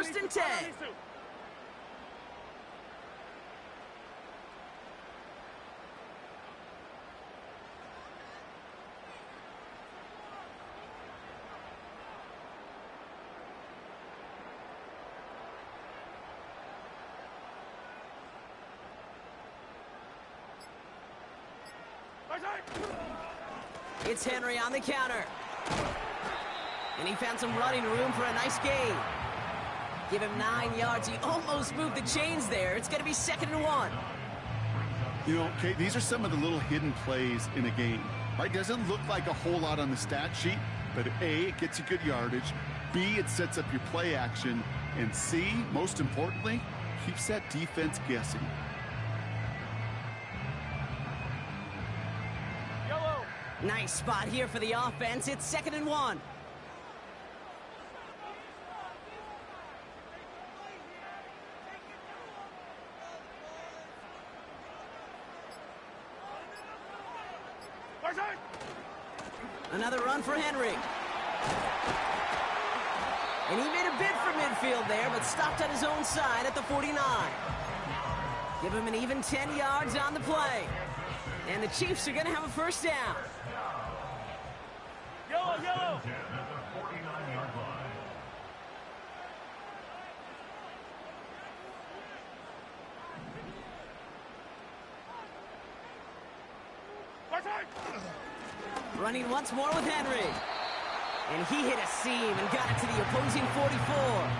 First and 10. It's Henry on the counter. And he found some running room for a nice gain. Give him 9 yards. He almost moved the chains there. It's going to be 2nd and 1. You know, Kate, these are some of the little hidden plays in a game. Right? Doesn't look like a whole lot on the stat sheet, but A, it gets you good yardage. B, it sets up your play action. And C, most importantly, keeps that defense guessing. Nice spot here for the offense. It's 2nd and 1. Another run for Henry. And he made a bid for midfield there, but stopped on his own side at the 49. Give him an even 10 yards on the play. And the Chiefs are going to have a first down. Yellow. Running once more with Henry. And he hit a seam and got it to the opposing 44.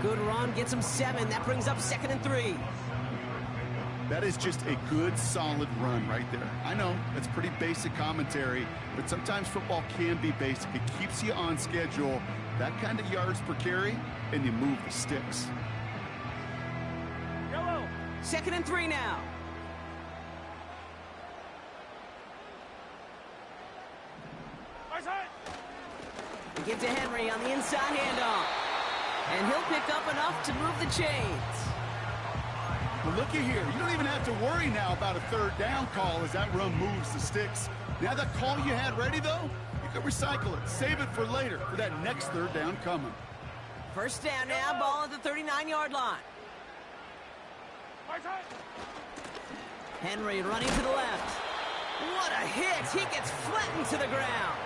Good run, gets him 7. That brings up 2nd and 3. That is just a good, solid run right there. I know, that's pretty basic commentary, but sometimes football can be basic. It keeps you on schedule, that kind of yards per carry, and you move the sticks. 2nd and 3 now. We get to Henry on the inside handoff. And he'll pick up enough to move the chains. Well, looky here. You don't even have to worry now about a 3rd down call as that run moves the sticks. Now that call you had ready, though, you can recycle it. Save it for later for that next 3rd down coming. First down now, ball at the 39-yard line. Henry running to the left. What a hit! He gets flattened to the ground.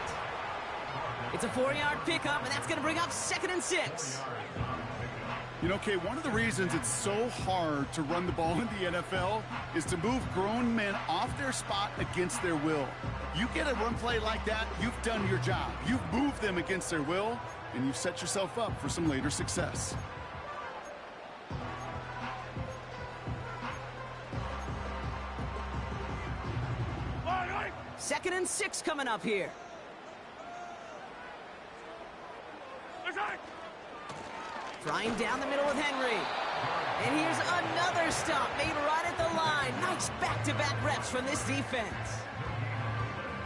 It's a 4-yard pickup, and that's going to bring up 2nd and 6. You know, Kay, one of the reasons it's so hard to run the ball in the NFL is to move grown men off their spot against their will. You get a run play like that, you've done your job. You've moved them against their will, and you've set yourself up for some later success. Second and 6 coming up here. Flying down the middle with Henry. And here's another stop made right at the line. Nice back-to-back reps from this defense.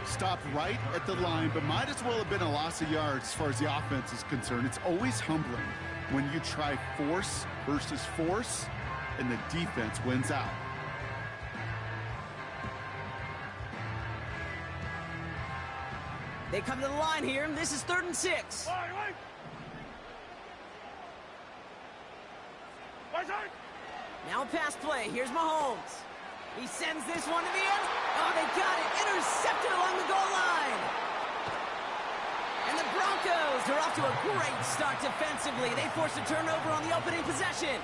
Stopped right at the line, but might as well have been a loss of yards as far as the offense is concerned. It's always humbling when you try force versus force, and the defense wins out. They come to the line here, and this is 3rd and 6. Now a pass play. Here's Mahomes. He sends this one to the end. Oh, they got it. Intercepted along the goal line. And the Broncos are off to a great start defensively. They forced a turnover on the opening possession.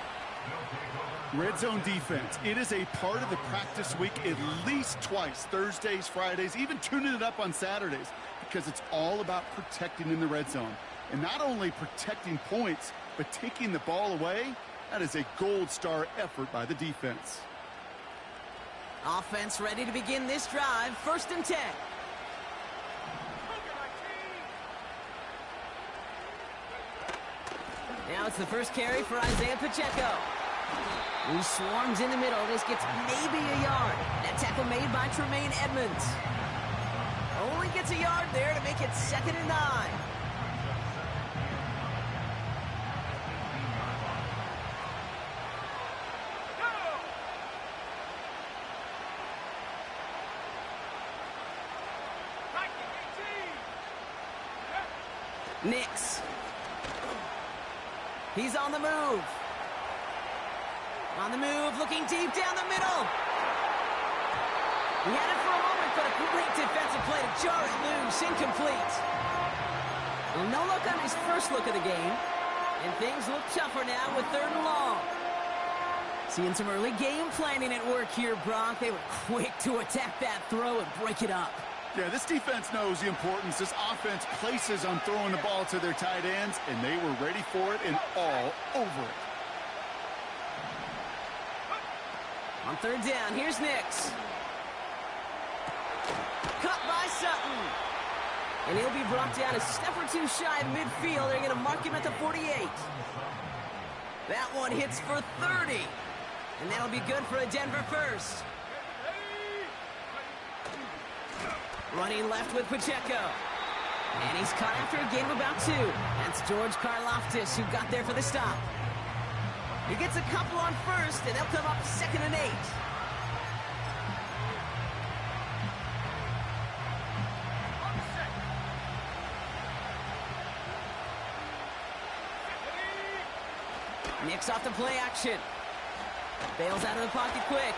Red zone defense. It is a part of the practice week at least twice. Thursdays, Fridays, even tuning it up on Saturdays. Because it's all about protecting in the red zone. And not only protecting points, but taking the ball away. That is a gold star effort by the defense. Offense ready to begin this drive. 1st and 10. Now it's the first carry for Isaiah Pacheco. Who swarms in the middle. This gets maybe a yard. That tackle made by Tremaine Edmonds. Only gets a yard there to make it 2nd and 9. Nix. He's on the move. On the move, looking deep down the middle. He had it for a moment, but a great defensive play to jar it loose. Incomplete. Well, no look on his first look of the game. And things look tougher now with 3rd and long. Seeing some early game planning at work here, Brock. They were quick to attack that throw and break it up. Yeah, this defense knows the importance this offense places on throwing the ball to their tight ends, and they were ready for it and all over it. On 3rd down, here's Nix. Cut by Sutton. And he'll be brought down a step or two shy of midfield. They're going to mark him at the 48. That one hits for 30. And that'll be good for a Denver first. Running left with Pacheco. And he's caught after a gain of about 2. That's George Karlaftis who got there for the stop. He gets a couple on first, and they'll come up 2nd and 8. Nix off the play action. Bails out of the pocket quick.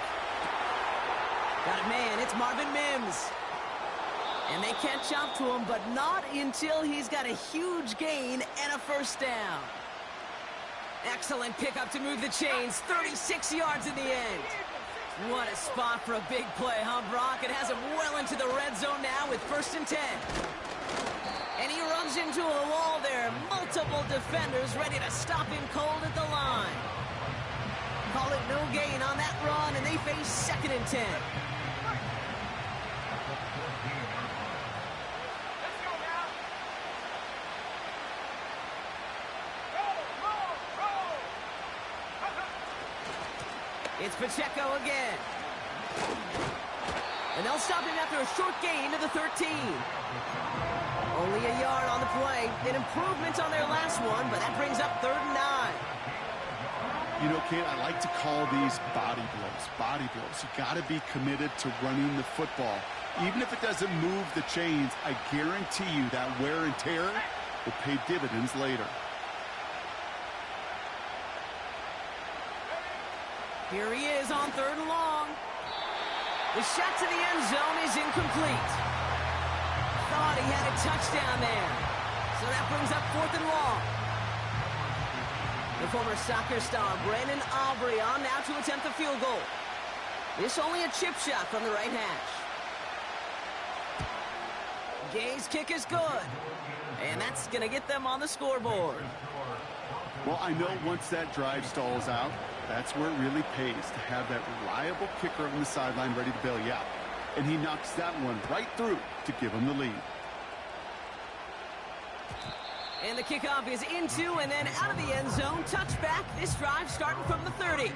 Got it, man. It's Marvin Mims. And they catch up to him, but not until he's got a huge gain and a first down. Excellent pickup to move the chains. 36 yards in the end. What a spot for a big play, huh, Brock? It has him well into the red zone now with 1st and 10. And he runs into a wall there. Multiple defenders ready to stop him cold at the line. Call it no gain on that run, and they face 2nd and 10. It's Pacheco again. And they'll stop him after a short gain to the 13. Only a yard on the play. An improvement on their last one, but that brings up 3rd and 9. You know, Kate, I like to call these body blows. Body blows. You got to be committed to running the football. Even if it doesn't move the chains, I guarantee you that wear and tear will pay dividends later. Here he is on 3rd and long. The shot to the end zone is incomplete. Thought he had a touchdown there. So that brings up 4th and long. The former soccer star, Brandon Aubrey, on now to attempt the field goal. This only a chip shot from the right hash. Gay's kick is good. And that's going to get them on the scoreboard. Well, I know once that drive stalls out, that's where it really pays to have that reliable kicker on the sideline ready to bail you out. And he knocks that one right through to give him the lead. And the kickoff is into and then out of the end zone. Touchback. This drive starting from the 30.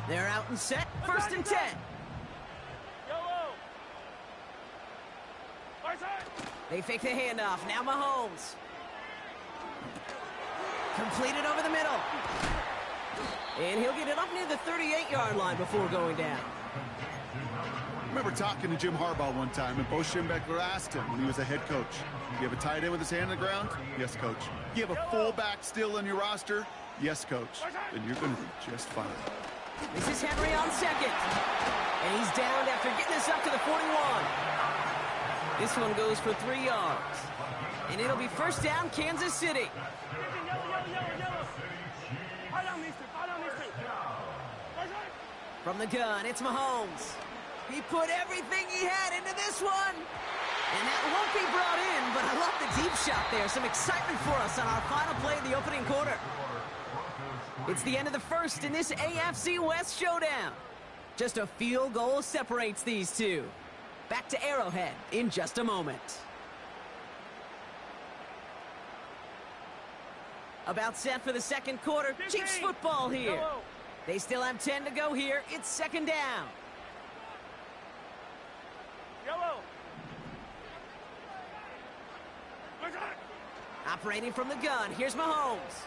They're out and set. 1st and 10. They fake the handoff. Now Mahomes. Completed over the middle. And he'll get it up near the 38-yard line before going down. I remember talking to Jim Harbaugh one time, and Bo Schembechler asked him when he was a head coach, you have a tight end with his hand on the ground? Yes, coach. You have a fullback still on your roster? Yes, coach. Then you're going to be just fine. This is Henry on 2nd. And he's downed after getting this up to the 41. This one goes for 3 yards. And it'll be 1st down, Kansas City. From the gun, it's Mahomes. He put everything he had into this one. And that won't be brought in, but I love the deep shot there. Some excitement for us on our final play of the opening quarter. It's the end of the first in this AFC West showdown. Just a field goal separates these two. Back to Arrowhead in just a moment. About set for the 2nd quarter. Chiefs football here. They still have 10 to go here. It's 2nd down. Operating from the gun. Here's Mahomes.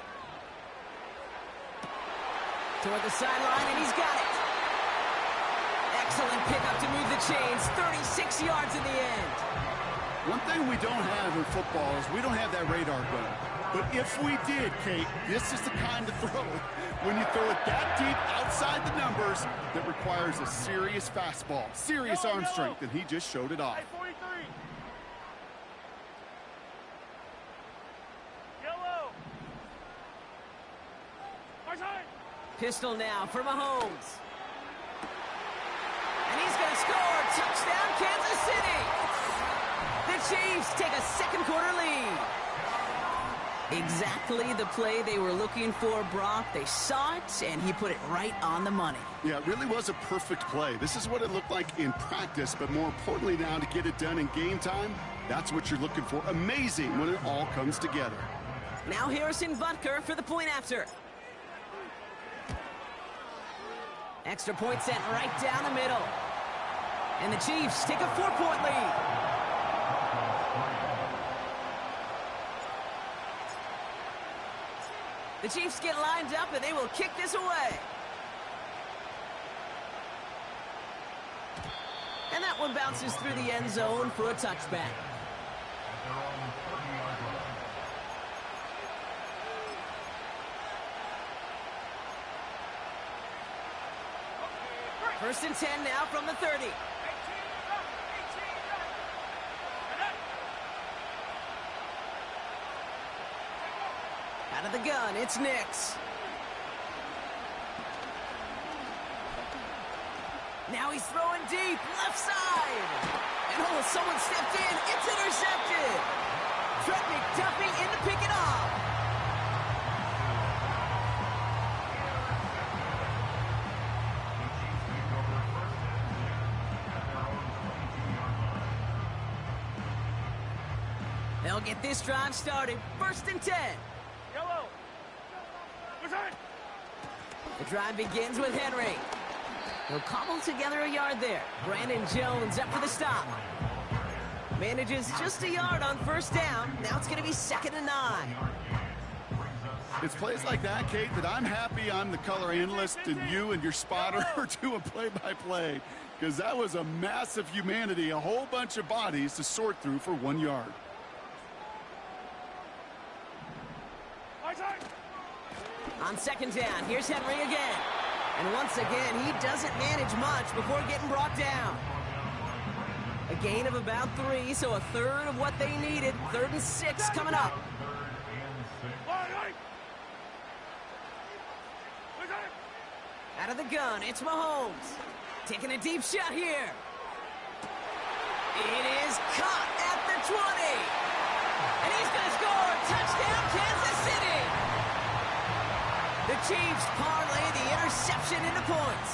Toward the sideline, and he's got it. Excellent pickup to move the chains. 36 yards in the end. One thing we don't have in football is we don't have that radar gun. But if we did, Kate, this is the kind of throw, when you throw it that deep outside the numbers, that requires a serious fastball, serious arm strength, and he just showed it off. Pistol now for Mahomes. And he's going to score. Touchdown, Kansas City. The Chiefs take a second quarter lead. Exactly the play they were looking for, Brock. They saw it, and he put it right on the money. Yeah, it really was a perfect play. This is what it looked like in practice, but more importantly now to get it done in game time, that's what you're looking for. Amazing when it all comes together. Now Harrison Butker for the point after. Extra point sent right down the middle. And the Chiefs take a 4-point lead. The Chiefs get lined up and they will kick this away. And that one bounces through the end zone for a touchback. First and 10 now from the 30. Out of the gun, it's Nix. Now he's throwing deep, left side. And oh, someone stepped in. It's intercepted. Trent McDuffie in to pick it off. They'll get this drive started. First and 10. Yellow. The drive begins with Henry. He'll cobble together a yard there. Brandon Jones up for the stop. Manages just a yard on first down. Now it's going to be 2nd and 9. It's plays like that, Kate, that I'm happy I'm the color analyst and you and your spotter are doing play-by-play. Because that was a massive humanity, a whole bunch of bodies to sort through for 1 yard. On 2nd down, here's Henry again. And once again, he doesn't manage much before getting brought down. A gain of about 3, so a third of what they needed. 3rd and 6 coming up. Out of the gun, it's Mahomes. Taking a deep shot here. It is caught at the 20. And he's going to score. Touchdown, Kansas City. The Chiefs parlay the interception into points.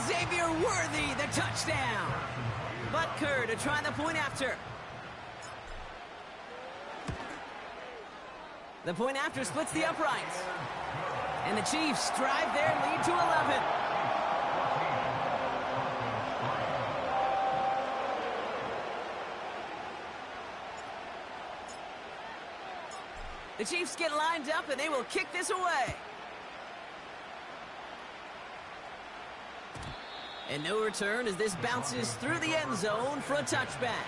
Xavier Worthy, the touchdown. Butker to try the point after. The point after splits the uprights. And the Chiefs drive their lead to 11. The Chiefs get lined up and they will kick this away. And no return as this bounces through the end zone for a touchback.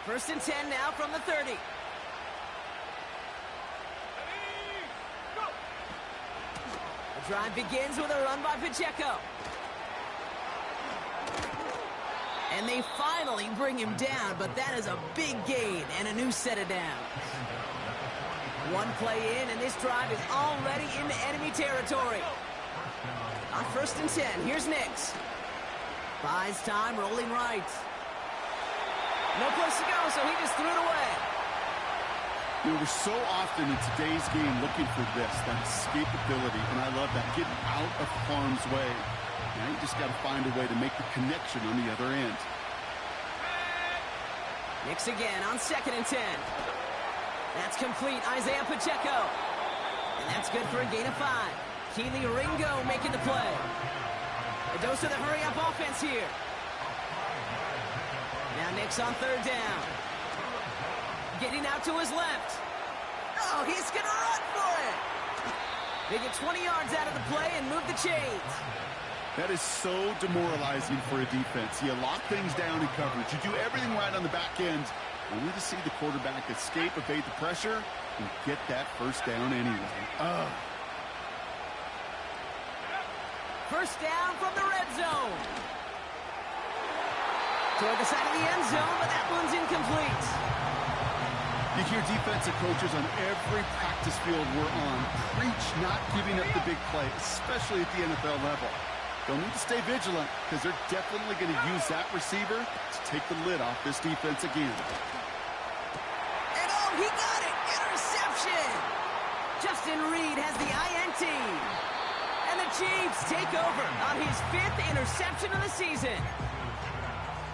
First and 10 now from the 30. The drive begins with a run by Pacheco. And they finally bring him down, but that is a big gain and a new set of downs. One play in, and this drive is already into enemy territory. On 1st and 10, here's Nix. Buys time, rolling right. No place to go, so he just threw it away. You know, we're so often in today's game looking for this, that escapability, and I love that, getting out of harm's way. Now you just got to find a way to make the connection on the other end. Nix again on 2nd and 10. That's complete, Isaiah Pacheco. And that's good for a gain of 5. Keely Ringo making the play. A dose of the hurry-up offense here. Now Nix on 3rd down. Getting out to his left. Oh, he's going to run for it. They get 20 yards out of the play and move the chains. That is so demoralizing for a defense. You lock things down in coverage. You do everything right on the back end, only to see the quarterback escape, evade the pressure, and get that first down anyway. First down from the red zone. Toward the side of the end zone, but that one's incomplete. You hear defensive coaches on every practice field we're on preach not giving up the big play, especially at the NFL level. They'll need to stay vigilant because they're definitely going to use that receiver to take the lid off this defense again. And oh, he got it! Interception! Justin Reed has the INT. And the Chiefs take over on his 5th interception of the season.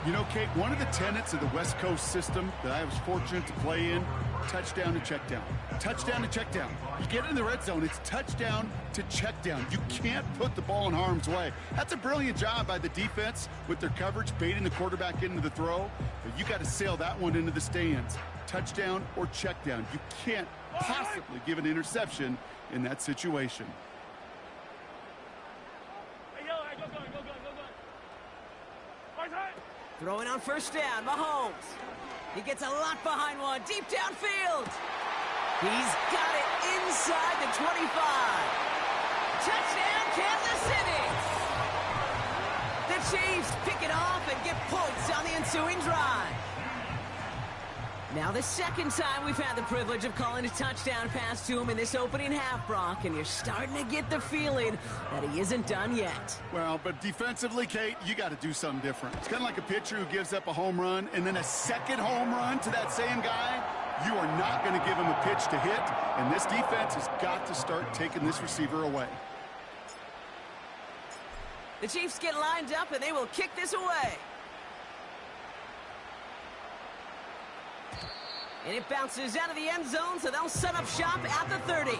You know, Kate, one of the tenets of the West Coast system that I was fortunate to play in, touchdown to check down. Touchdown to check down. You get in the red zone, it's touchdown to check down. You can't put the ball in harm's way. That's a brilliant job by the defense with their coverage, baiting the quarterback into the throw. But you got to sail that one into the stands. Touchdown or check down. You can't possibly give an interception in that situation. Throwing on first down, Mahomes. He gets a lot behind one, deep downfield. He's got it inside the 25. Touchdown, Kansas City. The Chiefs pick it off and get points on the ensuing drive. Now the second time we've had the privilege of calling a touchdown pass to him in this opening half, Brock, and you're starting to get the feeling that he isn't done yet. Well, but defensively, Kate, you got to do something different. It's kind of like a pitcher who gives up a home run and then a second home run to that same guy. You are not going to give him a pitch to hit, and this defense has got to start taking this receiver away. The Chiefs get lined up, and they will kick this away. And it bounces out of the end zone, so they'll set up shop at the 30.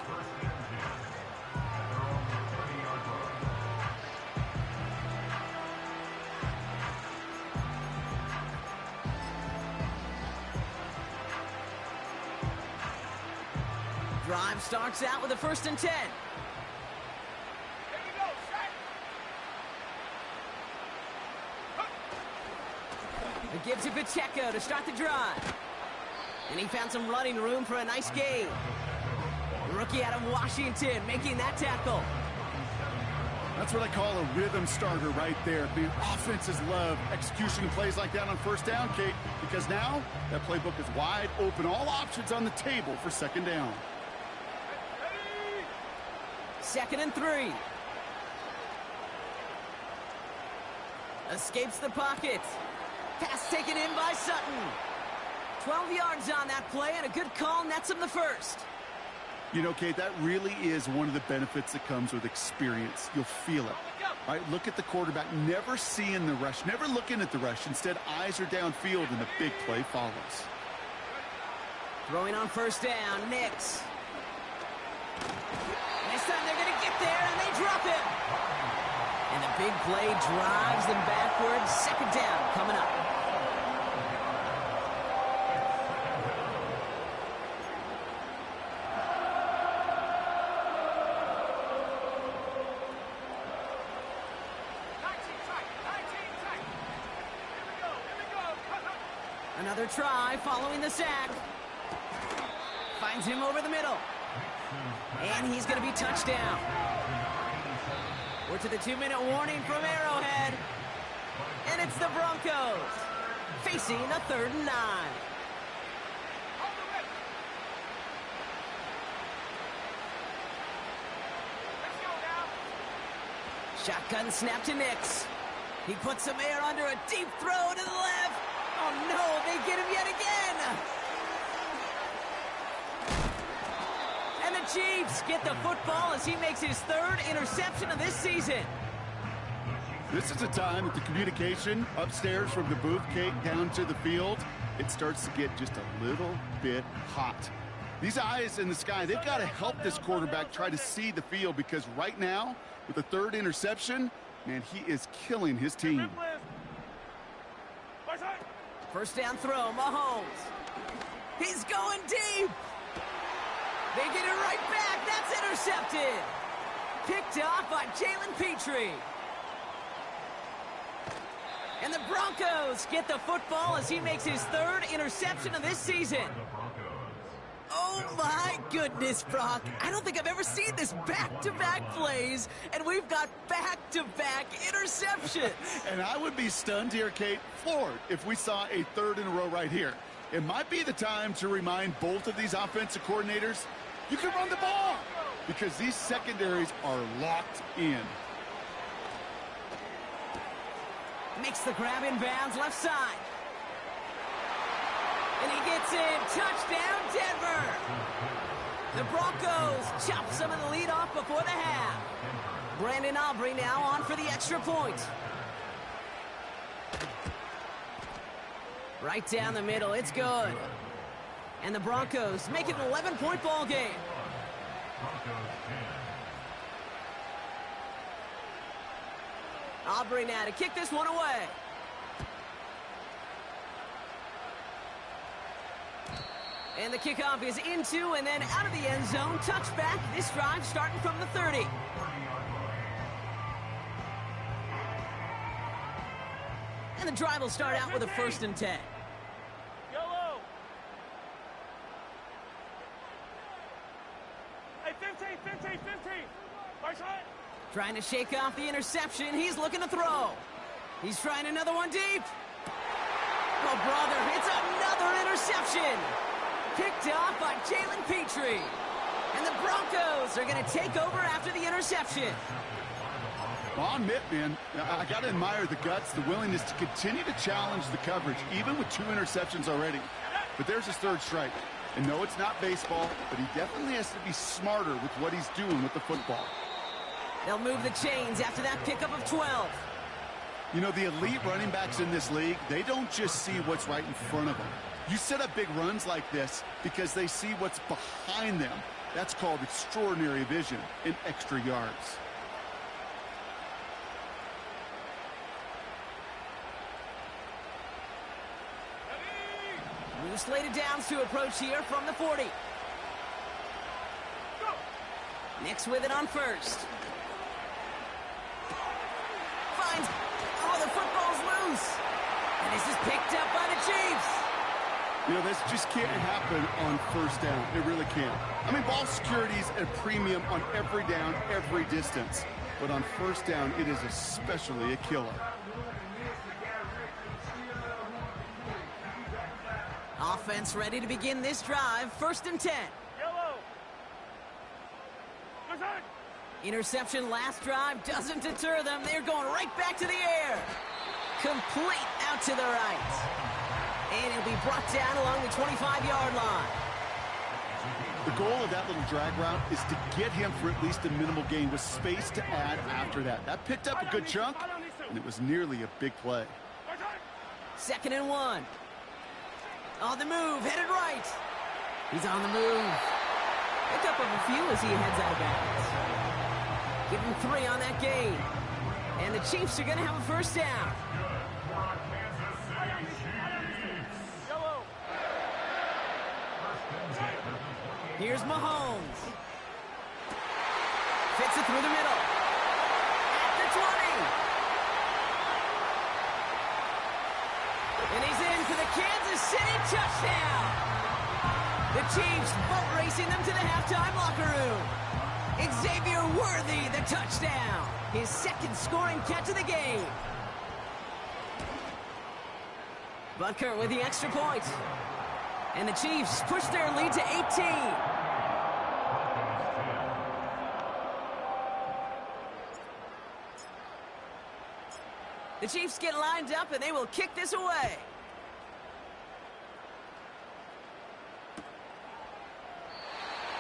Drive starts out with a 1st and 10. It gives to Pacheco to start the drive. And he found some running room for a nice gain. The rookie out of Washington making that tackle. That's what I call a rhythm starter right there. The offenses love execution plays like that on first down, Kate, because now that playbook is wide open. All options on the table for second down. 2nd and 3. Escapes the pocket. Pass taken in by Sutton. 12 yards on that play, and a good call nets him the first. You know, Kate, that really is one of the benefits that comes with experience. You'll feel it. All right, look at the quarterback, never seeing the rush, never looking at the rush. Instead, eyes are downfield, and the big play follows. Throwing on first down, Nix. This time they're going to get there, and they drop him. And the big play drives them backwards. Second down coming up. Another try following the sack. Finds him over the middle. And he's going to be touchdown. We're to the 2-minute warning from Arrowhead. And it's the Broncos facing a 3rd and 9. Shotgun snap to Nix. He puts some air under a deep throw to the left. Oh no, they get him yet again. And the Chiefs get the football as he makes his 3rd interception of this season. This is a time that the communication upstairs from the booth, Kate, down to the field, it starts to get just a little bit hot. These eyes in the sky, they've got to help this quarterback try to see the field, because right now, with the 3rd interception, man, he is killing his team. First down throw, Mahomes. He's going deep. They get it right back. That's intercepted. picked off by Jalen Petrie. And the Broncos get the football as he makes his third interception of this season. Oh my goodness, Brock. I don't think I've ever seen this back-to-back plays, and we've got back-to-back interceptions. And I would be stunned here, Kate, floored, if we saw a third in a row right here. It might be the time to remind both of these offensive coordinators, you can run the ball, because these secondaries are locked in. Makes the grab in bounds left side. And he gets in. Touchdown, Denver. The Broncos chop some of the lead off before the half. Brandon Aubrey now on for the extra point. Right down the middle. It's good. And the Broncos make it an 11-point ball game. Aubrey now to kick this one away. And the kickoff is into and then out of the end zone. Touchback. This drive starting from the 30. And the drive will start out with a 1st and 10. Yellow. Hey, 15. Right side. Trying to shake off the interception. He's looking to throw. He's trying another one deep. Oh, brother, it's another interception. Picked off by Jalen Petrie. And the Broncos are going to take over after the interception. Well, I'll admit, man, I got to admire the guts, the willingness to continue to challenge the coverage, even with 2 interceptions already. But there's his 3rd strike. And no, it's not baseball, but he definitely has to be smarter with what he's doing with the football. They'll move the chains after that pickup of 12. You know, the elite running backs in this league, they don't just see what's right in front of them. You set up big runs like this because they see what's behind them. That's called extraordinary vision and extra yards. New slated downs to approach here from the 40. Nix with it on 1st. Finds, oh, the football's loose. And this is picked up by the Chiefs. You know, this just can't happen on 1st down. It really can't. I mean, ball security's at a premium on every down, every distance. But on 1st down, it is especially a killer. Offense ready to begin this drive. 1st and 10. Yellow. Good side. Interception last drive doesn't deter them. They're going right back to the air. Complete out to the right. And it'll be brought down along the 25-yard line. The goal of that little drag route is to get him for at least a minimal gain with space to add after that. That picked up a good chunk, and it was nearly a big play. 2nd and 1. On the move, headed right. He's on the move. Pick up of a few as he heads out of bounds. Give him 3 on that gain. And the Chiefs are going to have a 1st down. Here's Mahomes. Fits it through the middle. At the 20. And he's in for the Kansas City touchdown. The Chiefs boat racing them to the halftime locker room. Xavier Worthy, the touchdown. His 2nd scoring catch of the game. Butker with the extra point. And the Chiefs push their lead to 18. The Chiefs get lined up, and they will kick this away.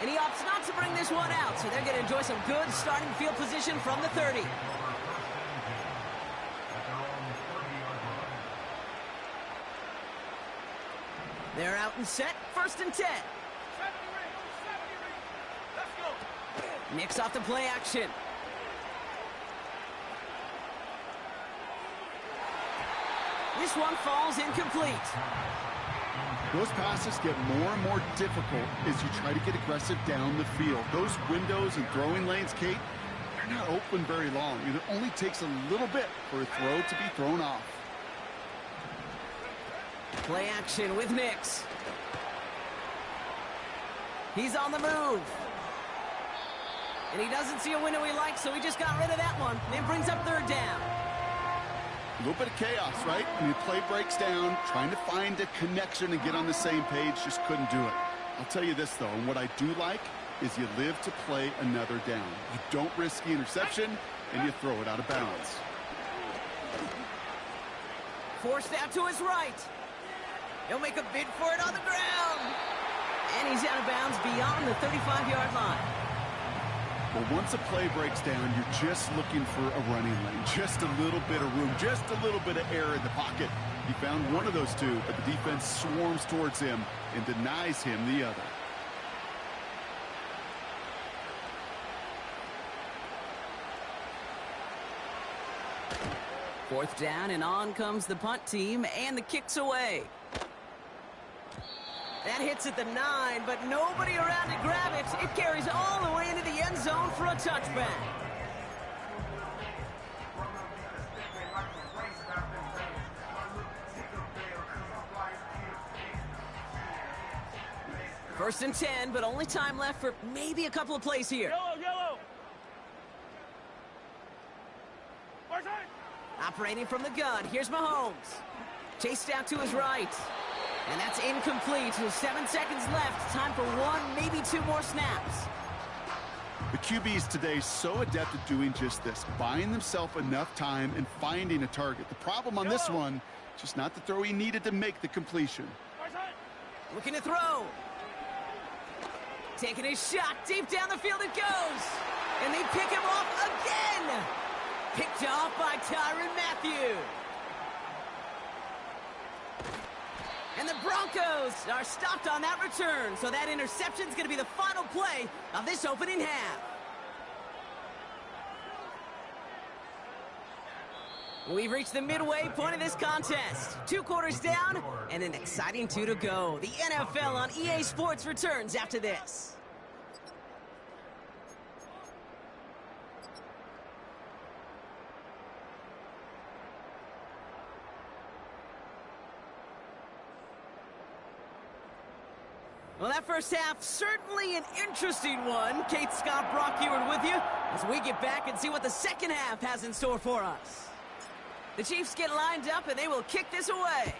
And he opts not to bring this one out, so they're going to enjoy some good starting field position from the 30. They're out and set, 1st and 10. Let's go. Nix off the play action. This one falls incomplete. Those passes get more and more difficult as you try to get aggressive down the field. Those windows and throwing lanes, Kate, they're not open very long. It only takes a little bit for a throw to be thrown off. Play action with Nix. He's on the move. And he doesn't see a window he likes, so he just got rid of that one. And brings up third down. A little bit of chaos, right? When the play breaks down, trying to find a connection and get on the same page, just couldn't do it. I'll tell you this, though, and what I do like is you live to play another down. You don't risk the interception, and you throw it out of bounds. Forced out to his right. He'll make a bid for it on the ground. And he's out of bounds beyond the 35-yard line. But once a play breaks down, you're just looking for a running lane. Just a little bit of room, just a little bit of air in the pocket. He found one of those two, but the defense swarms towards him and denies him the other. Fourth down, and on comes the punt team, and the kick's away. That hits at the 9, but nobody around to grab it. It carries all the way into the end zone for a touchback. First and 10, but only time left for maybe a couple of plays here. Yellow. Far side. Operating from the gun, here's Mahomes. Chased out to his right. And that's incomplete. 7 seconds left. Time for one, maybe two more snaps. The QBs today so adept at doing just this, buying themselves enough time and finding a target. The problem on this one, just not the throw he needed to make the completion. Far side. Looking to throw. Taking his shot. Deep down the field it goes. And they pick him off again. Picked off by Tyrann Mathieu. And the Broncos are stopped on that return. So that interception is going to be the final play of this opening half. We've reached the midway point of this contest. 2 quarters down and an exciting 2 to go. The NFL on EA Sports returns after this. Well, that first half, certainly an interesting one. Kate, Scott, Brock Ewart with you as we get back and see what the second half has in store for us. The Chiefs get lined up, and they will kick this away.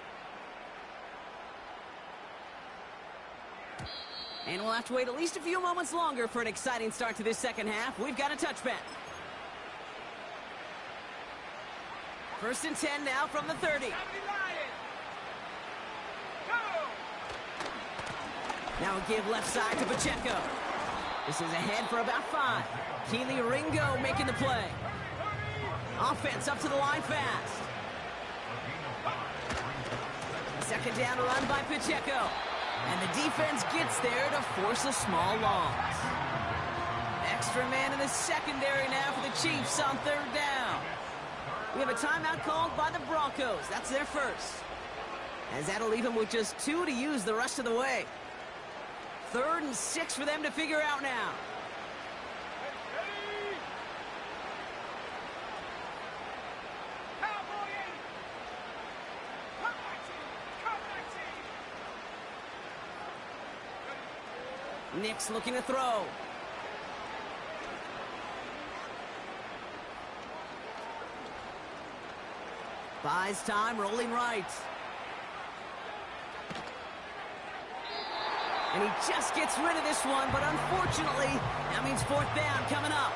And we'll have to wait at least a few moments longer for an exciting start to this second half. We've got a touchback. First and 10 now from the 30. Now a give left side to Pacheco. This is ahead for about 5. Keely Ringo making the play. Offense up to the line fast. A second down run by Pacheco. And the defense gets there to force a small loss. Extra man in the secondary now for the Chiefs on third down. We have a timeout called by the Broncos. That's their first. As that'll leave them with just 2 to use the rest of the way. 3rd and 6 for them to figure out now. Nix looking to throw. Buys time, rolling right. And he just gets rid of this one, but unfortunately, that means 4th down coming up.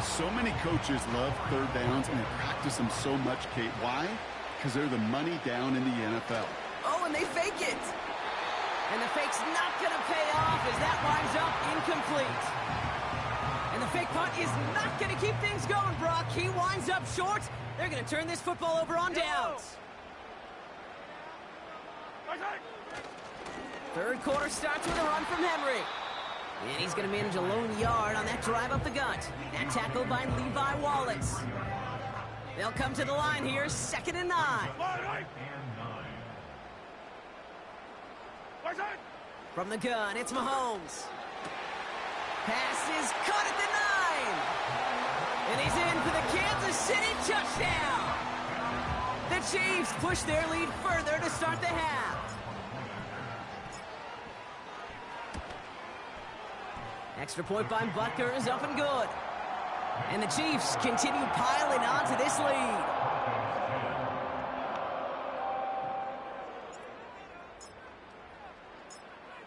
So many coaches love third downs, and they practice them so much, Kate. Why? Because they're the money down in the NFL. Oh, and they fake it. And the fake's not going to pay off as that winds up incomplete. And the fake punt is not going to keep things going, Brock. He winds up short. They're going to turn this football over on downs. Third quarter starts with a run from Henry. And he's going to manage a lone yard on that drive up the gut. That tackle by Levi Wallace. They'll come to the line here, 2nd and 9. From the gun, it's Mahomes. Pass is caught at the 9. And he's in for the Kansas City touchdown. The Chiefs push their lead further to start the half. Extra point by Butker is up and good. And the Chiefs continue piling on to this lead.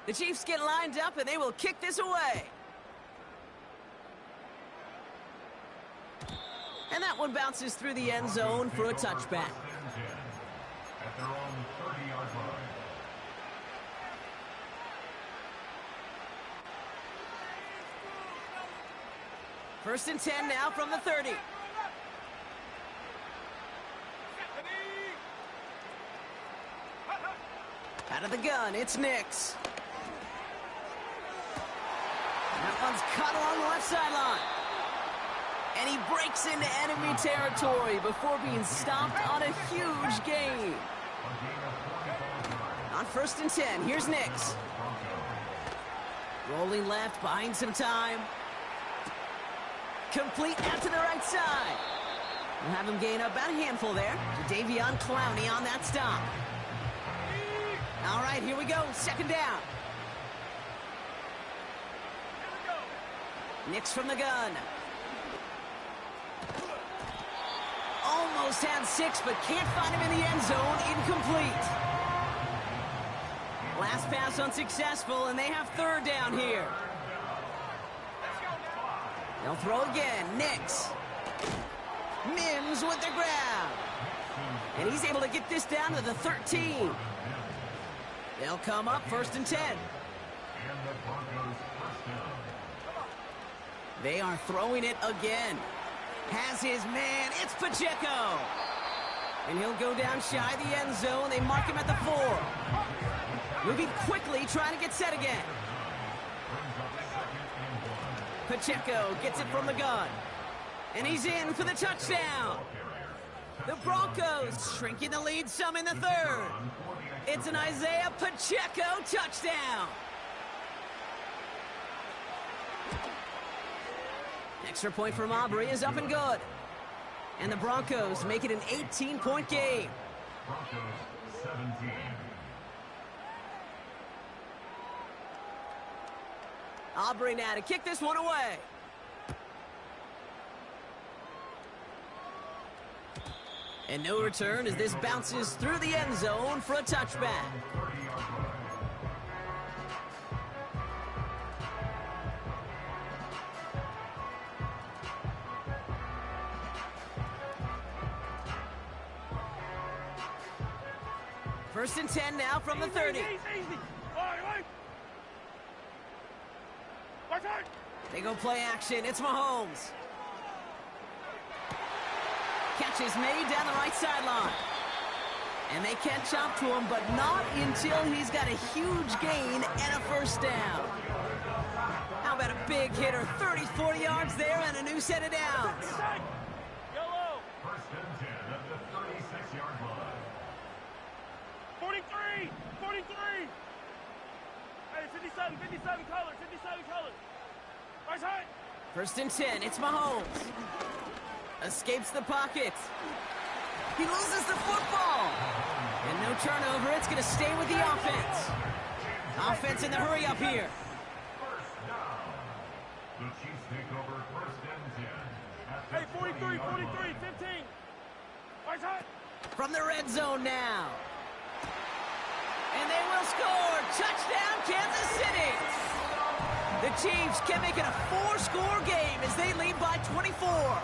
The Chiefs get lined up and they will kick this away. And that one bounces through the end zone for a touchback. At their own 30-yard line. First and 10 now from the 30. Out of the gun, it's Nix. That one's cut along the left sideline. And he breaks into enemy territory before being stopped on a huge gain. On first and 10, here's Nix. Rolling left, buying some time. Complete out to the right side. We'll have him gain about a handful there. To Davion Clowney on that stop. All right, here we go. Second down. Nix from the gun. Almost had 6, but can't find him in the end zone. Incomplete. Last pass unsuccessful, and they have third down here. They'll throw again. Nix. Mims with the grab. And he's able to get this down to the 13. They'll come up first and 10. They are throwing it again. Has his man. It's Pacheco. And he'll go down shy of the end zone. They mark him at the 4. Moving quickly, trying to get set again. Pacheco gets it from the gun. And he's in for the touchdown. The Broncos shrinking the lead some in the third. It's an Isaiah Pacheco touchdown. Extra point from Aubrey is up and good. And the Broncos make it an 18-point game. Broncos 17. Aubrey now to kick this one away. And no return as this bounces through the end zone for a touchback. First and 10 now from the 30. They go play action. It's Mahomes. Catch is made down the right sideline. And they catch up to him, but not until he's got a huge gain and a first down. How about a big hitter? 30, 40 yards there and a new set of downs. First and 10 at the 36-yard line. 43! 43! Hey, 57 colors, 57 colors. Right side. First and 10, it's Mahomes. Escapes the pocket. He loses the football. And no turnover, it's going to stay with the offense. Offense in the hurry up here. First down. The Chiefs take over first and 10. Hey, 43, 43, 15. Right side. From the red zone now. And they will score. Touchdown, Kansas City. The Chiefs can make it a 4-score game as they lead by 24.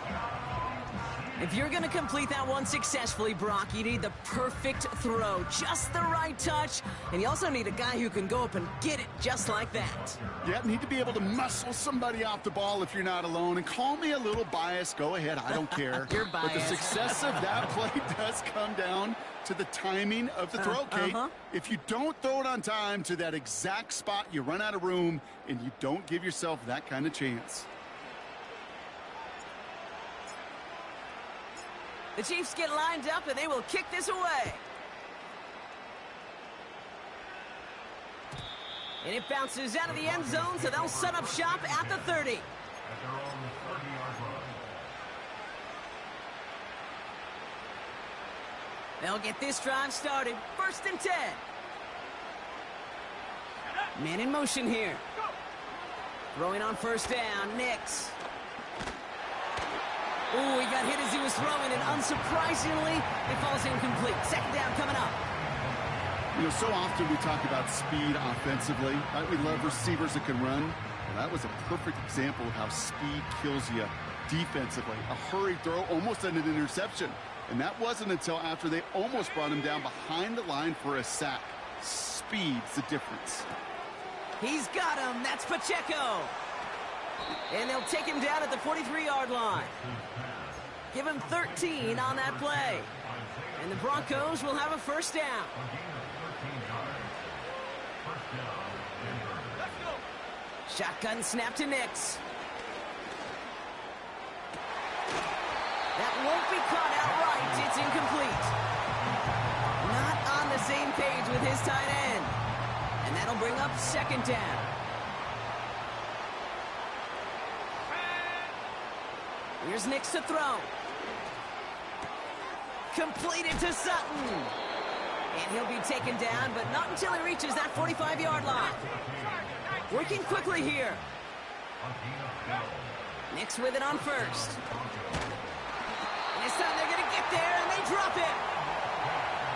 If you're going to complete that one successfully, Brock, you need the perfect throw, just the right touch, and you also need a guy who can go up and get it just like that. Yeah, need to be able to muscle somebody off the ball if you're not alone. And call me a little biased. Go ahead. I don't care. You're biased. But the success of that play does come down to the timing of the throw, Kate. If you don't throw it on time to that exact spot, you run out of room, and you don't give yourself that kind of chance. The Chiefs get lined up, and they will kick this away. And it bounces out of the end zone, so they'll set up shop at the 30. At their own 30-yard line. They'll get this drive started. 1st and 10. Man in motion here. Throwing on 1st down. Nix. Ooh, he got hit as he was throwing, and unsurprisingly, it falls incomplete. 2nd down coming up. You know, so often we talk about speed offensively, right? We love receivers that can run. Well, that was a perfect example of how speed kills you defensively. A hurried throw, almost an interception. And that wasn't until after they almost brought him down behind the line for a sack. Speed's the difference. He's got him. That's Pacheco. And they'll take him down at the 43-yard line. Give him 13 on that play. And the Broncos will have a 1st down. Shotgun snap to Nix. That won't be caught outright. It's incomplete. Not on the same page with his tight end. And that'll bring up 2nd down. Here's Nix to throw. Completed to Sutton. And he'll be taken down, but not until he reaches that 45-yard line. Working quickly here. Nix with it on 1st. And this time they're going to get there, and they drop it.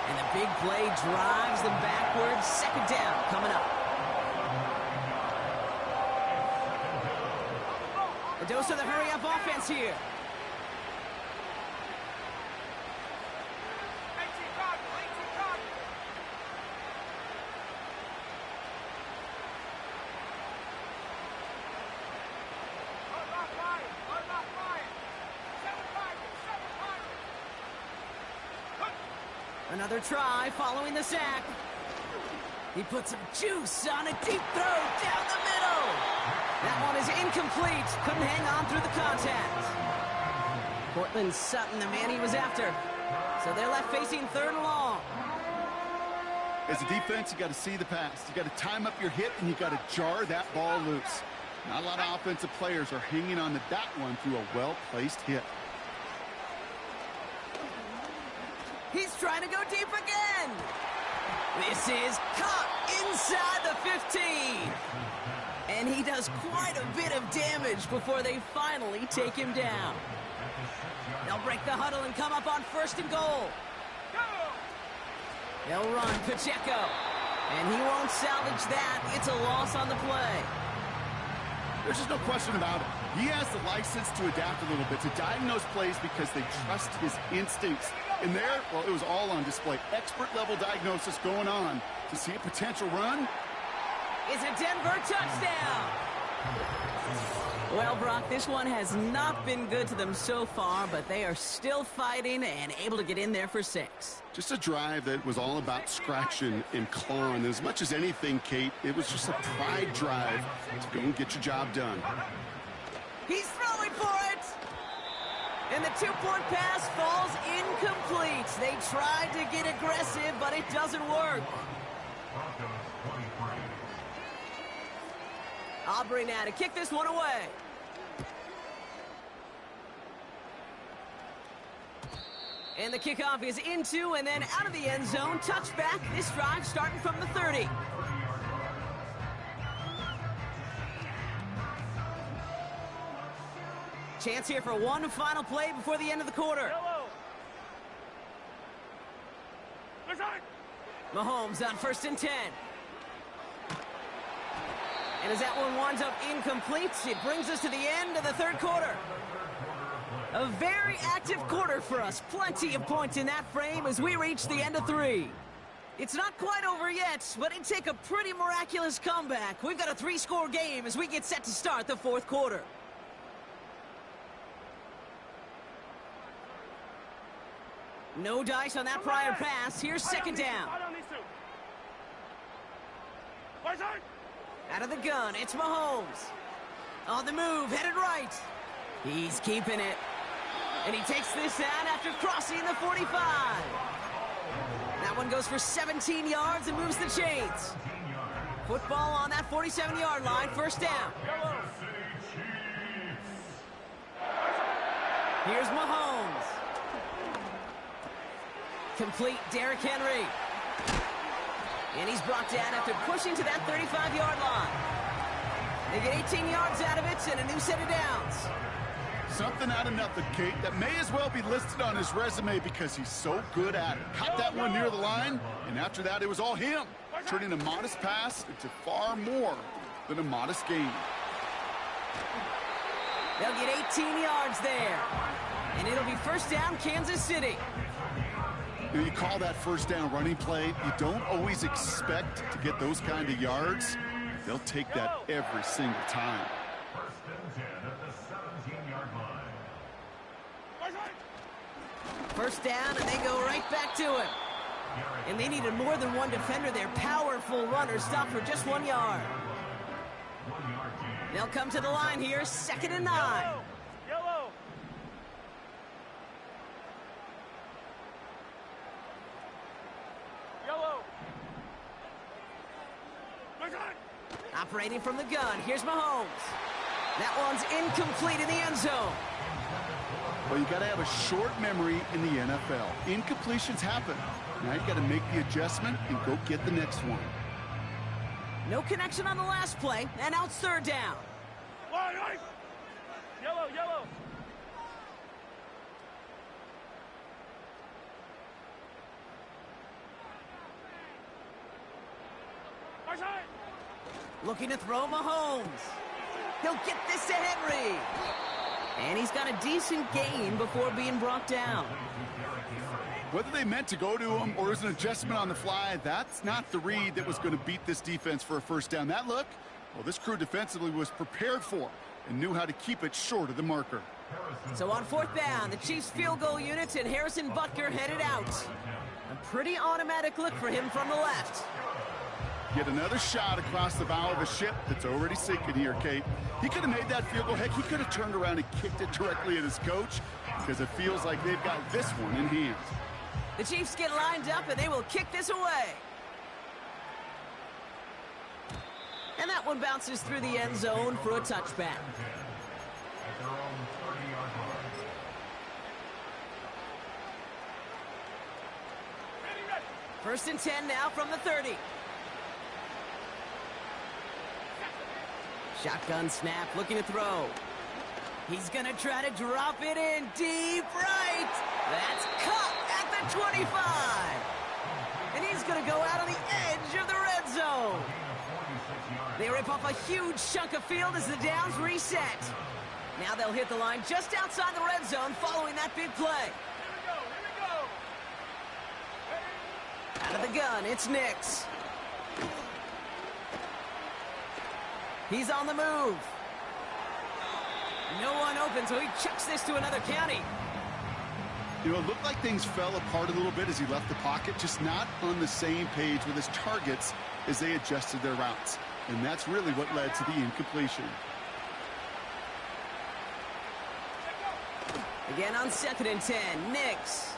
And the big play drives them backwards. 2nd down coming up. A dose of the hurry-up offense here. Another try following the sack. He puts some juice on a deep throw down the middle. That one is incomplete. Couldn't hang on through the contact. Cortland Sutton, the man he was after. So they're left facing 3rd and long. As a defense, you got to see the pass. You got to time up your hit, and you got to jar that ball loose. Not a lot of offensive players are hanging on to that one through a well-placed hit. He's trying to go deep again. This is caught inside the 15. And he does quite a bit of damage before they finally take him down. They'll break the huddle and come up on 1st and goal. They'll run Pacheco. And he won't salvage that. It's a loss on the play. There's just no question about it. He has the license to adapt a little bit, to diagnose plays because they trust his instincts. And there, well, it was all on display. Expert-level diagnosis going on to see a potential run. It's a Denver touchdown. Well, Brock, this one has not been good to them so far, but they are still fighting and able to get in there for 6. Just a drive that was all about scratching and clawing. As much as anything, Kate, it was just a pride drive to go and get your job done. He's throwing for it. And the 2-point pass falls incomplete. They tried to get aggressive, but it doesn't work. Aubrey now to kick this one away. And the kickoff is into and then out of the end zone. Touchback. This drive starting from the 30. Chance here for one final play before the end of the quarter. Mahomes on 1st and 10. And as that one winds up incomplete, it brings us to the end of the 3rd quarter. A very active quarter for us. Plenty of points in that frame as we reach the end of 3. It's not quite over yet, but it'd take a pretty miraculous comeback. We've got a 3-score game as we get set to start the 4th quarter. No dice on that prior pass. Here's 2nd down. Out of the gun, it's Mahomes. On the move, headed right. He's keeping it. And he takes this down after crossing the 45. That one goes for 17 yards and moves the chains. Football on that 47-yard line, 1st down. Here's Mahomes. Complete Derrick Henry. And he's brought down after pushing to that 35-yard line. They get 18 yards out of it and a new set of downs. Something out of nothing, Kate, that may as well be listed on his resume because he's so good at it. Caught that one near the line, and after that, it was all him, turning a modest pass into far more than a modest gain. They'll get 18 yards there. And it'll be first down, Kansas City. You call that first down running play. You don't always expect to get those kind of yards. They'll take that every single time. First and 10 at the 17-yard line. First down, and they go right back to him. And they needed more than one defender. Their powerful runner stopped for just 1 yard. They'll come to the line here, 2nd and 9. Yellow. Yellow. Operating from the gun, here's Mahomes. That one's incomplete in the end zone. Well, you got to have a short memory in the NFL. Incompletions happen. Now you got to make the adjustment and go get the next one. No connection on the last play, and now it's 3rd down. Yellow, yellow. Looking to throw Mahomes. He'll get this to Henry. And he's got a decent gain before being brought down. Whether they meant to go to him or it was an adjustment on the fly, that's not the read that was going to beat this defense for a first down. That look, well, this crew defensively was prepared for and knew how to keep it short of the marker. So on 4th down, the Chiefs field goal unit and Harrison Butker headed out. A pretty automatic look for him from the left. Yet another shot across the bow of a ship that's already sinking here, Kate. He could have made that field goal. Heck, he could have turned around and kicked it directly at his coach because it feels like they've got this one in hand. The Chiefs get lined up, and they will kick this away. And that one bounces through the end zone for a touchback. First and 10 now from the 30. Shotgun snap, looking to throw. He's going to try to drop it in deep right. That's caught at the 25. And he's going to go out on the edge of the red zone. They rip off a huge chunk of field as the downs reset. Now they'll hit the line just outside the red zone following that big play. Out of the gun, it's Nix. He's on the move. No one open, so he chucks this to another county. You know, it looked like things fell apart a little bit as he left the pocket, just not on the same page with his targets as they adjusted their routes. And that's really what led to the incompletion. Again on 2nd and 10, Nix.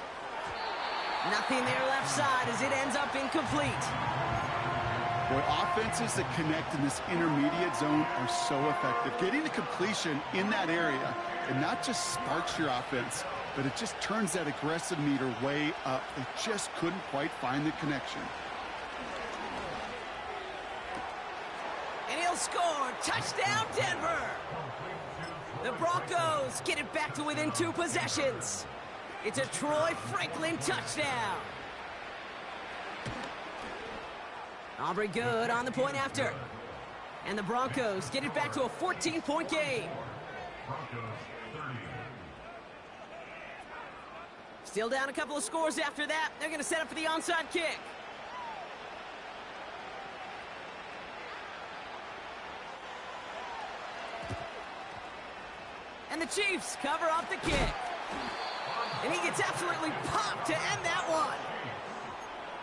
Nothing there left side as it ends up incomplete. Boy, offenses that connect in this intermediate zone are so effective. Getting the completion in that area, and not just sparks your offense, but it just turns that aggressive meter way up. They just couldn't quite find the connection. And he'll score. Touchdown, Denver. The Broncos get it back to within 2 possessions. It's a Troy Franklin touchdown. Aubrey good on the point after. And the Broncos get it back to a 14-point game. Still down a couple of scores after that. They're going to set up for the onside kick. And the Chiefs cover up the kick. And he gets absolutely popped to end that one.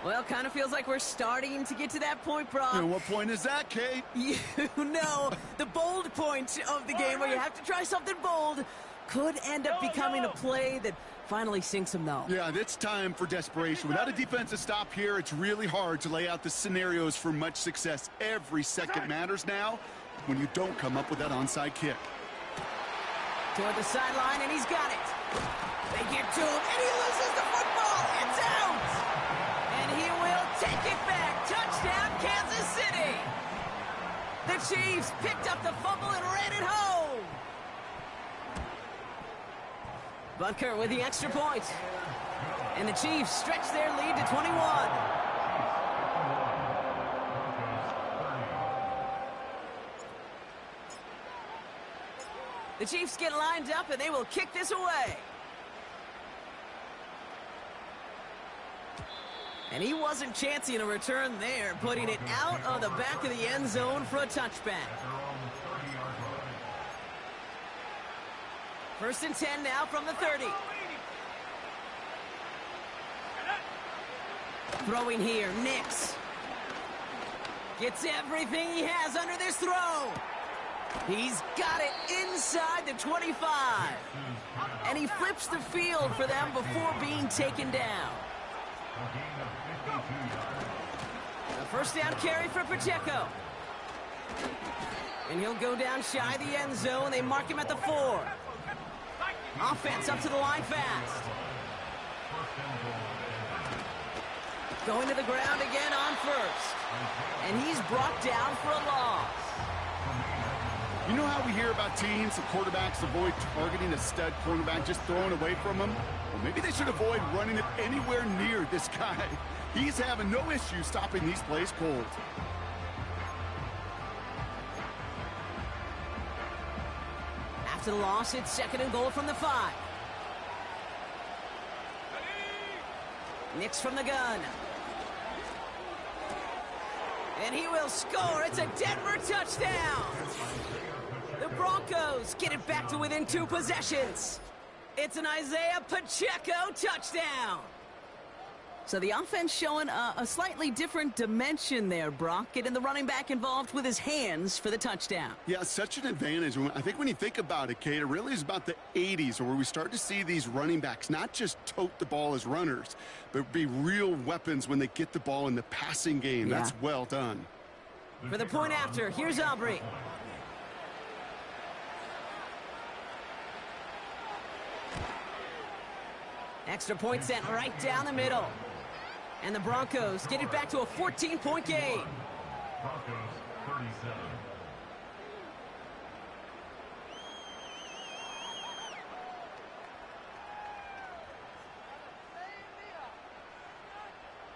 Well, kind of feels like we're starting to get to that point, Brock. And what point is that, Kate? You know, the bold point of the game where you have to try something bold could end up becoming a play that finally sinks them, though. Yeah, it's time for desperation. Without a defensive stop here, it's really hard to lay out the scenarios for much success. Every second matters now when you don't come up with that onside kick. Toward the sideline, and he's got it. They get to him, and he loses the football. It's out. Chiefs picked up the fumble and ran it home. Butker with the extra point. And the Chiefs stretch their lead to 21. The Chiefs get lined up and they will kick this away. And he wasn't chancing a return there, putting it out of the back of the end zone for a touchback. 1st and 10 now from the 30. Throwing here, Nix. Gets everything he has under this throw. He's got it inside the 25. And he flips the field for them before being taken down. A 1st down carry for Pacheco. And he'll go down shy of the end zone. They mark him at the 4. Offense up to the line fast. Going to the ground again on 1st. And he's brought down for a loss. You know how we hear about teams and quarterbacks avoid targeting a stud cornerback, just throwing away from him? Well, maybe they should avoid running it anywhere near this guy. He's having no issue stopping these plays cold. After the loss, it's 2nd and goal from the 5. Nix from the gun. And he will score. It's a Denver touchdown. The Broncos get it back to within 2 possessions. It's an Isaiah Pacheco touchdown. So the offense showing a slightly different dimension there, Brock. Getting the running back involved with his hands for the touchdown. Yeah, such an advantage. I think when you think about it, Kate, it really is about the 80s where we start to see these running backs not just tote the ball as runners, but be real weapons when they get the ball in the passing game. Yeah. That's well done. For the point after, here's Aubrey. Extra point sent right down the middle. And the Broncos get it back to a 14-point game. Broncos 37.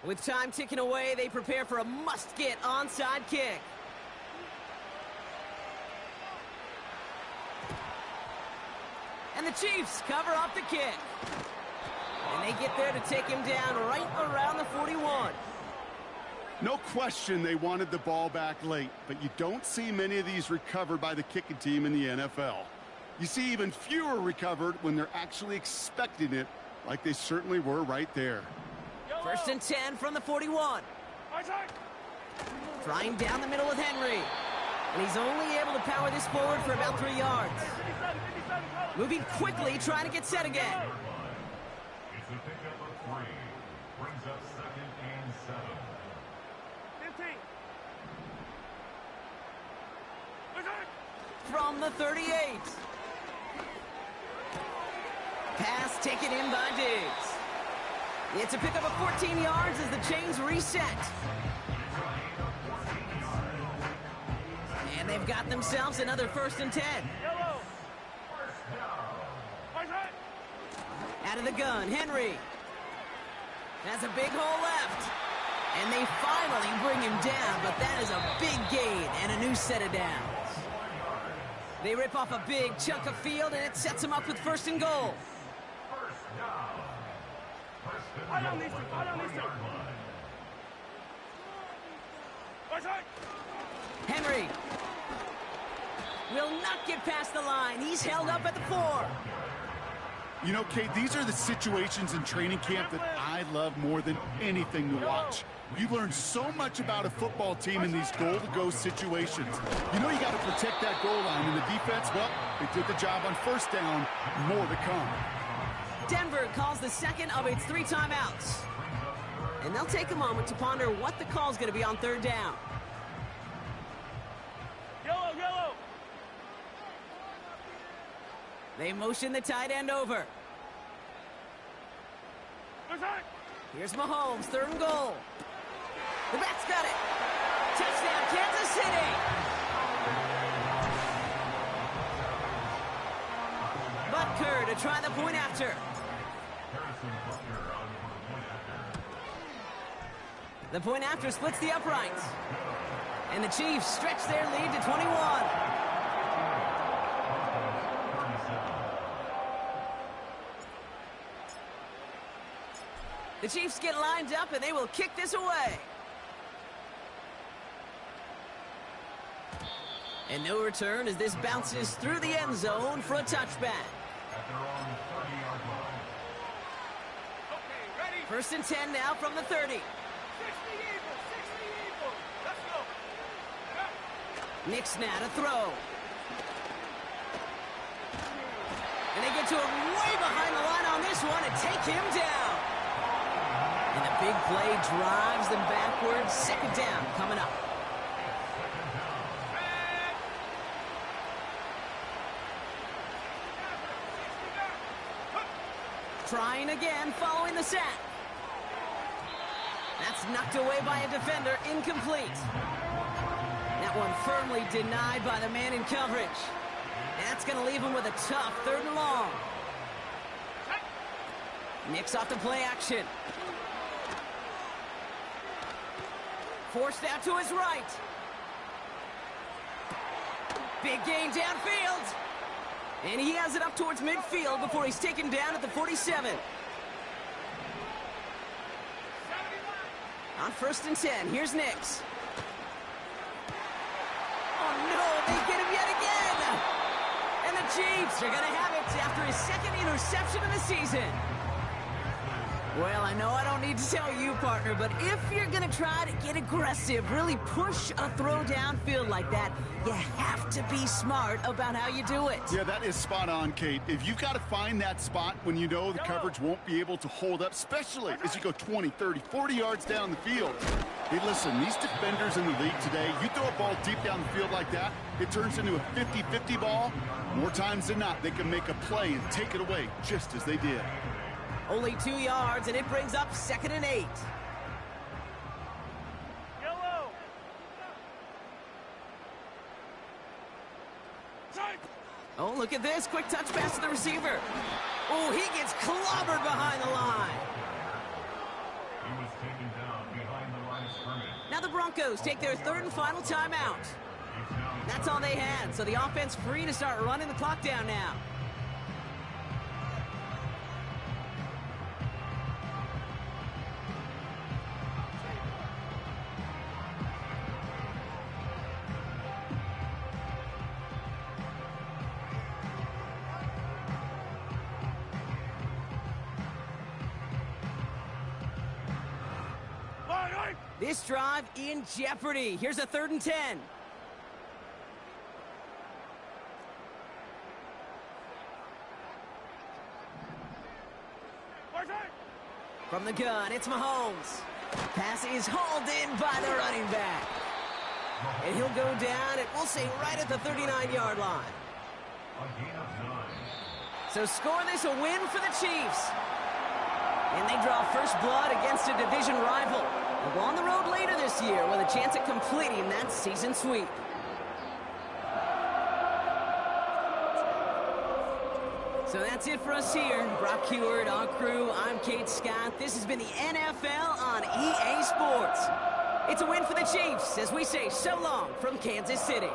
With time ticking away, they prepare for a must-get onside kick. And the Chiefs cover up the kick. And they get there to take him down right around the 41. No question they wanted the ball back late, but you don't see many of these recovered by the kicking team in the NFL. You see even fewer recovered when they're actually expecting it, like they certainly were right there. 1st and 10 from the 41. Trying down the middle with Henry. And he's only able to power this forward for about 3 yards. Moving quickly, trying to get set again. It's a pickup of 3. Brings up 2nd and 7. 15. From the 38. Pass taken in by Diggs. It's a pickup of 14 yards as the chains reset. And they've got themselves another 1st and 10. Yellow. Out of the gun, Henry. Has a big hole left. And they finally bring him down, but that is a big gain and a new set of downs. They rip off a big chunk of field, and it sets them up with 1st and goal. Henry will not get past the line. He's held up at the 4. You know, Kate, these are the situations in training camp that I love more than anything to watch. You learn so much about a football team in these goal-to-go situations. You know you got to protect that goal line, and the defense, well, they did the job on 1st down. More to come. Denver calls the 2nd of its 3 timeouts. And they'll take a moment to ponder what the call is going to be on 3rd down. Yellow, yellow. They motion the tight end over. Here's Mahomes, 3rd and goal. The back's got it. Touchdown, Kansas City. Butker to try the point after. The point after splits the uprights. And the Chiefs stretch their lead to 21. The Chiefs get lined up and they will kick this away. And no return as this bounces through the end zone for a touchback. First and 10 now from the 30. Knicks now to throw. And they get to him way behind the line on this one and take him down. And the big play drives them backwards. Second down coming up. Trying again following the sack. That's knocked away by a defender, incomplete. That one firmly denied by the man in coverage. That's going to leave him with a tough 3rd and long. Knicks off the play action. Forced out to his right. Big gain downfield. And he has it up towards midfield before he's taken down at the 47. On 1st and 10, here's Knicks. Oh no, they get him yet again! And the Chiefs are gonna have it after his 2nd interception of the season. Well, I know I don't need to tell you, partner, but if you're gonna try to get aggressive, really push a throw downfield like that, you have to be smart about how you do it. Yeah, that is spot on, Kate. If you've got to find that spot when you know the coverage won't be able to hold up, especially as you go 20, 30, 40 yards down the field. Hey, listen, these defenders in the league today, you throw a ball deep down the field like that, it turns into a 50-50 ball. More times than not, they can make a play and take it away, just as they did. Only 2 yards, and it brings up 2nd and 8. Yellow. Oh, look at this. Quick touch pass to the receiver. Oh, he gets clobbered behind the line. He was taken down behind the line of scrimmage. Now the Broncos take their 3rd and final timeout. That's all they had, so the offense free to start running the clock down now. This drive in jeopardy. Here's a 3rd and 10. From the gun, it's Mahomes. Pass is hauled in by the running back. And he'll go down, and we'll say right at the 39-yard line. So scoreless, a win for the Chiefs. And they draw first blood against a division rival. They'll go on the road later this year with a chance at completing that season sweep. So that's it for us here. Brock Heward, our crew, I'm Kate Scott. This has been the NFL on EA Sports. It's a win for the Chiefs as we say so long from Kansas City.